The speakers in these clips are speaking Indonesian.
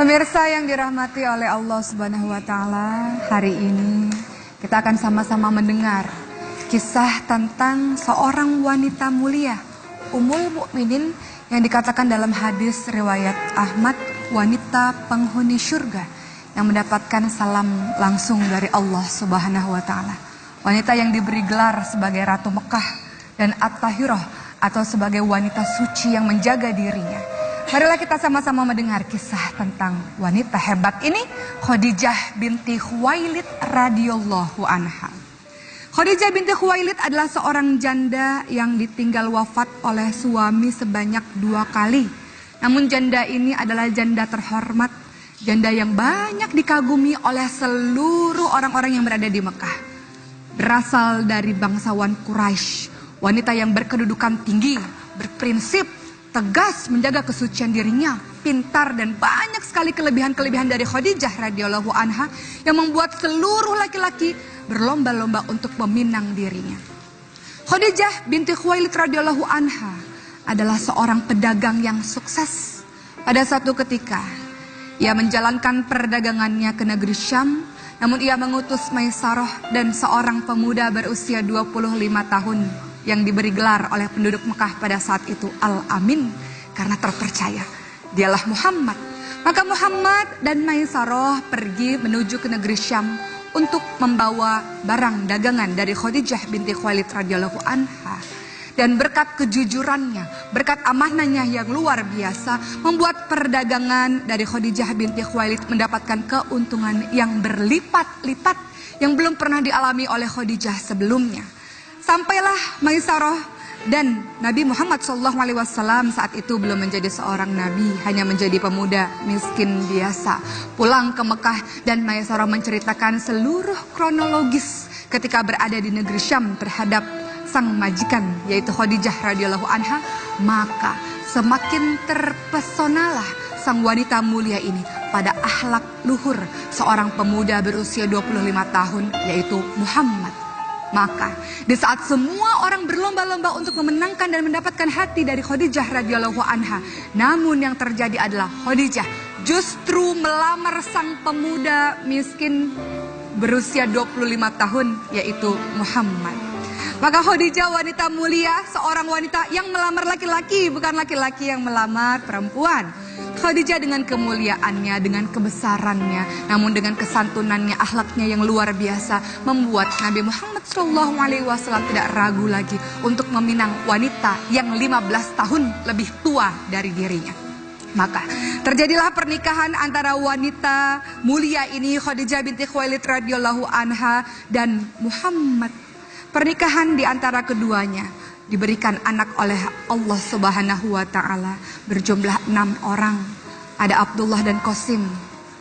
Pemirsa yang dirahmati oleh Allah Subhanahu wa Ta'ala, hari ini kita akan sama-sama mendengar kisah tentang seorang wanita mulia, Ummul Mukminin, yang dikatakan dalam hadis riwayat Ahmad, wanita penghuni surga yang mendapatkan salam langsung dari Allah Subhanahu wa Ta'ala. Wanita yang diberi gelar sebagai Ratu Mekah dan At-Tahirah atau sebagai wanita suci yang menjaga dirinya. Marilah kita sama-sama mendengar kisah tentang wanita hebat ini, Khadijah binti Khuwailid radhiyallahu anha. Khadijah binti Khuwailid adalah seorang janda yang ditinggal wafat oleh suami sebanyak 2 kali. Namun janda ini adalah janda terhormat, janda yang banyak dikagumi oleh seluruh orang-orang yang berada di Mekah. Berasal dari bangsawan Quraisy, wanita yang berkedudukan tinggi, berprinsip, tegas menjaga kesucian dirinya, pintar, dan banyak sekali kelebihan-kelebihan dari Khadijah radhiyallahu anha yang membuat seluruh laki-laki berlomba-lomba untuk meminang dirinya. Khadijah binti Khuwailid radhiyallahu anha adalah seorang pedagang yang sukses. Pada suatu ketika, ia menjalankan perdagangannya ke negeri Syam, namun ia mengutus Maisarah dan seorang pemuda berusia 25 tahun yang diberi gelar oleh penduduk Mekah pada saat itu Al-Amin, karena terpercaya dialah Muhammad. Maka Muhammad dan Maisarah pergi menuju ke negeri Syam untuk membawa barang dagangan dari Khadijah binti Khuwailid radhiyallahu anha. Dan berkat kejujurannya, berkat amanahnya yang luar biasa, membuat perdagangan dari Khadijah binti Khuwailid mendapatkan keuntungan yang berlipat-lipat yang belum pernah dialami oleh Khadijah sebelumnya. Sampailah Maisarah dan Nabi Muhammad SAW saat itu belum menjadi seorang nabi, hanya menjadi pemuda miskin biasa, pulang ke Mekah, dan Maisarah menceritakan seluruh kronologis ketika berada di negeri Syam terhadap sang majikan yaitu Khadijah radhiyallahu anha. Maka semakin terpesonalah sang wanita mulia ini pada akhlak luhur seorang pemuda berusia 25 tahun yaitu Muhammad. Maka di saat semua orang berlomba-lomba untuk memenangkan dan mendapatkan hati dari Khadijah radhiyallahu anha, namun yang terjadi adalah Khadijah justru melamar sang pemuda miskin berusia 25 tahun yaitu Muhammad. Maka Khadijah wanita mulia, seorang wanita yang melamar laki-laki, bukan laki-laki yang melamar perempuan. Khadijah dengan kemuliaannya, dengan kebesarannya, namun dengan kesantunannya, akhlaknya yang luar biasa, membuat Nabi Muhammad SAW tidak ragu lagi untuk meminang wanita yang 15 tahun lebih tua dari dirinya. Maka terjadilah pernikahan antara wanita mulia ini, Khadijah binti Khuwailid radhiyallahu anha, dan Muhammad. Pernikahan di antara keduanya diberikan anak oleh Allah Subhanahu wa Ta'ala berjumlah 6 orang. Ada Abdullah dan Qasim,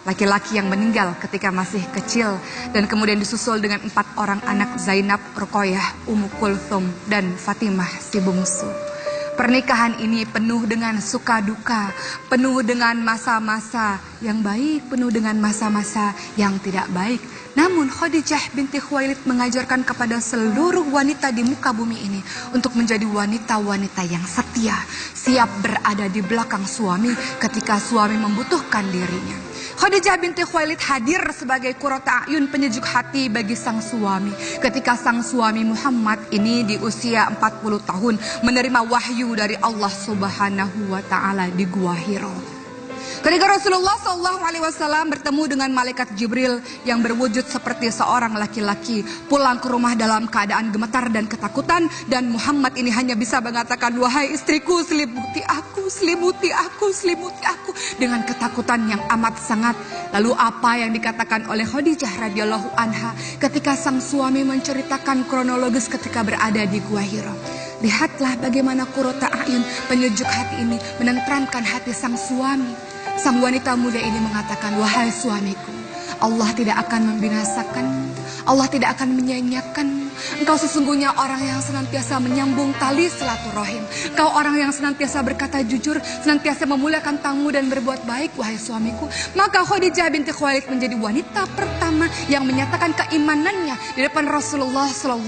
laki-laki yang meninggal ketika masih kecil, dan kemudian disusul dengan 4 orang anak, Zainab, Ruqayyah, Ummu Kulthum, dan Fatimah si bungsu. Pernikahan ini penuh dengan suka duka, penuh dengan masa-masa yang baik, penuh dengan masa-masa yang tidak baik. Namun Khadijah binti Khuwailid mengajarkan kepada seluruh wanita di muka bumi ini untuk menjadi wanita-wanita yang setia, siap berada di belakang suami ketika suami membutuhkan dirinya. Khadijah binti Khuwailid hadir sebagai qurrata a'yun, penyejuk hati bagi sang suami ketika sang suami Muhammad ini di usia 40 tahun menerima wahyu dari Allah Subhanahu wa Ta'ala di Gua Hira. Ketika Rasulullah SAW bertemu dengan malaikat Jibril yang berwujud seperti seorang laki-laki, pulang ke rumah dalam keadaan gemetar dan ketakutan, dan Muhammad ini hanya bisa mengatakan, "Wahai istriku, selimuti aku, selimuti aku, selimuti aku," dengan ketakutan yang amat sangat. Lalu apa yang dikatakan oleh Khadijah radhiyallahu anha ketika sang suami menceritakan kronologis ketika berada di Gua Hira? Lihatlah bagaimana qurrata a'yun, penyejuk hati ini menenteramkan hati sang suami. Sang wanita muda ini mengatakan, "Wahai suamiku, Allah tidak akan membinasakan, Allah tidak akan menyanyiakan. Engkau sesungguhnya orang yang senantiasa menyambung tali silaturahim. Engkau orang yang senantiasa berkata jujur, senantiasa memuliakan tamu dan berbuat baik, wahai suamiku." Maka Khadijah binti Khuwailid menjadi wanita pertama yang menyatakan keimanannya di depan Rasulullah SAW.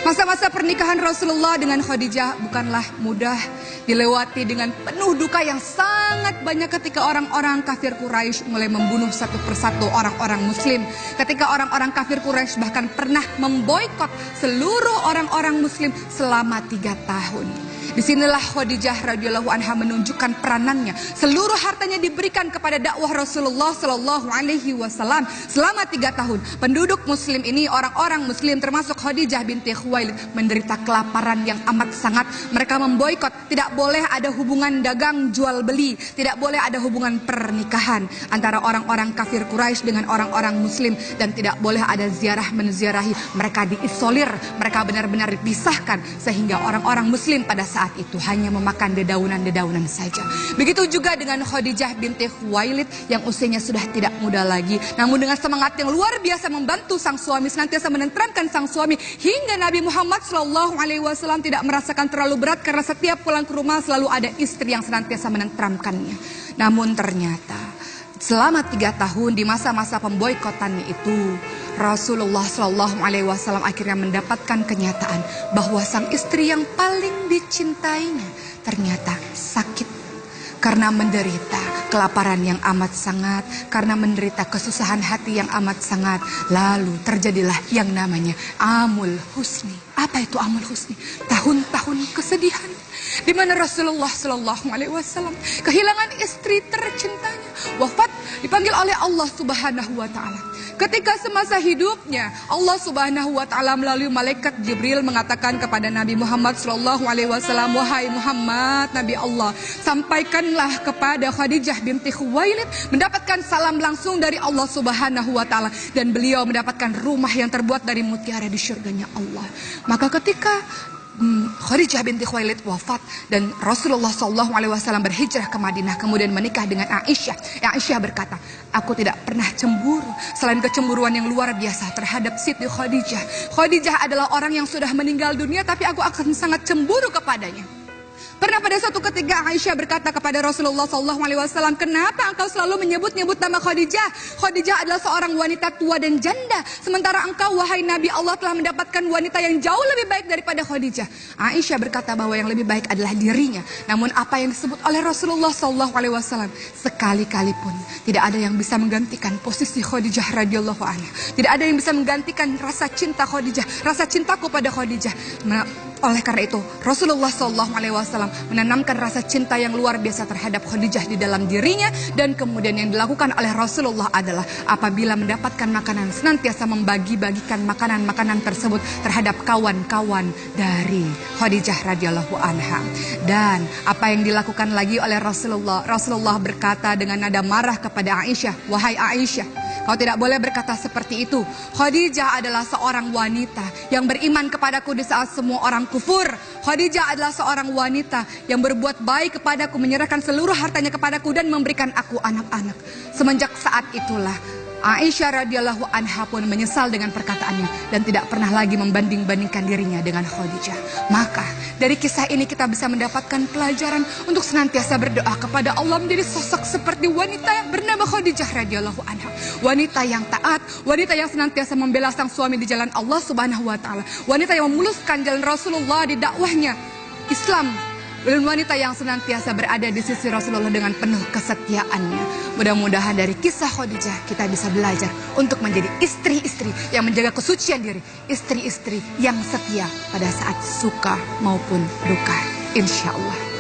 Masa-masa pernikahan Rasulullah dengan Khadijah bukanlah mudah, dilewati dengan penuh duka yang sangat banyak ketika orang-orang kafir Quraisy mulai membunuh satu persatu orang-orang muslim. Ketika orang-orang kafir Quraisy bahkan pernah memboikot seluruh orang-orang muslim selama 3 tahun. Disinilah Khadijah radhiyallahu anha menunjukkan peranannya. Seluruh hartanya diberikan kepada dakwah Rasulullah sallallahu alaihi wasallam selama 3 tahun. Penduduk muslim ini, orang-orang muslim termasuk Khadijah binti Khuwailid, menderita kelaparan yang amat sangat. Mereka memboikot, tidak boleh ada hubungan dagang jual beli, tidak boleh ada hubungan pernikahan antara orang-orang kafir Quraisy dengan orang-orang muslim, dan tidak boleh ada ziarah menziarahi. Mereka diisolir, mereka benar-benar dipisahkan, sehingga orang-orang muslim pada saat itu hanya memakan dedaunan-dedaunan saja. Begitu juga dengan Khadijah binti Khuwailid yang usianya sudah tidak muda lagi, namun dengan semangat yang luar biasa membantu sang suami, senantiasa menenteramkan sang suami, hingga Nabi Muhammad SAW tidak merasakan terlalu berat karena setiap pulang ke rumah selalu ada istri yang senantiasa menenteramkannya. Namun ternyata selama 3 tahun di masa-masa pemboikotannya itu, Rasulullah SAW akhirnya mendapatkan kenyataan bahwa sang istri yang paling dicintainya ternyata sakit karena menderita kelaparan yang amat sangat, karena menderita kesusahan hati yang amat sangat. Lalu terjadilah yang namanya Amul Husni. Apa itu Amul Husni? Tahun-tahun kesedihan, di mana Rasulullah SAW kehilangan istri tercintanya, wafat, dipanggil oleh Allah Subhanahu wa Ta'ala. Ketika semasa hidupnya, Allah Subhanahu wa Ta'ala melalui malaikat Jibril mengatakan kepada Nabi Muhammad SAW, wahai Muhammad, Nabi Allah, sampaikanlah kepada Khadijah binti Khuwailid mendapatkan salam langsung dari Allah Subhanahu wa Ta'ala, dan beliau mendapatkan rumah yang terbuat dari mutiara di syurganya Allah. Maka ketika Khadijah binti Khuwailid wafat dan Rasulullah SAW berhijrah ke Madinah, kemudian menikah dengan Aisyah. Aisyah berkata, aku tidak pernah cemburu selain kecemburuan yang luar biasa terhadap Siti Khadijah. Khadijah adalah orang yang sudah meninggal dunia, tapi aku akan sangat cemburu kepadanya. Pernah pada suatu ketika Aisyah berkata kepada Rasulullah SAW, kenapa engkau selalu menyebut-nyebut nama Khadijah? Khadijah adalah seorang wanita tua dan janda, sementara engkau, wahai Nabi Allah, telah mendapatkan wanita yang jauh lebih baik daripada Khadijah. Aisyah berkata bahwa yang lebih baik adalah dirinya. Namun apa yang disebut oleh Rasulullah SAW, sekali-kali pun tidak ada yang bisa menggantikan posisi Khadijah radhiyallahu anha. Tidak ada yang bisa menggantikan rasa cinta Khadijah, rasa cintaku pada Khadijah. Oleh karena itu, Rasulullah SAW menanamkan rasa cinta yang luar biasa terhadap Khadijah di dalam dirinya, dan kemudian yang dilakukan oleh Rasulullah adalah apabila mendapatkan makanan, senantiasa membagi-bagikan makanan-makanan tersebut terhadap kawan-kawan dari Khadijah radhiyallahu anha. Dan apa yang dilakukan lagi oleh Rasulullah? Rasulullah berkata dengan nada marah kepada Aisyah, wahai Aisyah, kau tidak boleh berkata seperti itu. Khadijah adalah seorang wanita yang beriman kepadaku di saat semua orang kufur. Khadijah adalah seorang wanita yang berbuat baik kepadaku, menyerahkan seluruh hartanya kepadaku dan memberikan aku anak-anak. Semenjak saat itulah Aisyah radhiyallahu anha pun menyesal dengan perkataannya dan tidak pernah lagi membanding-bandingkan dirinya dengan Khadijah. Maka dari kisah ini kita bisa mendapatkan pelajaran untuk senantiasa berdoa kepada Allah menjadi sosok seperti wanita yang bernama Khadijah radhiyallahu anha. Wanita yang taat, wanita yang senantiasa membela sang suami di jalan Allah Subhanahu wa Ta'ala, wanita yang memuluskan jalan Rasulullah di dakwahnya Islam, dan wanita yang senantiasa berada di sisi Rasulullah dengan penuh kesetiaannya. Mudah-mudahan dari kisah Khadijah kita bisa belajar untuk menjadi istri-istri yang menjaga kesucian diri, istri-istri yang setia pada saat suka maupun duka, insya Allah.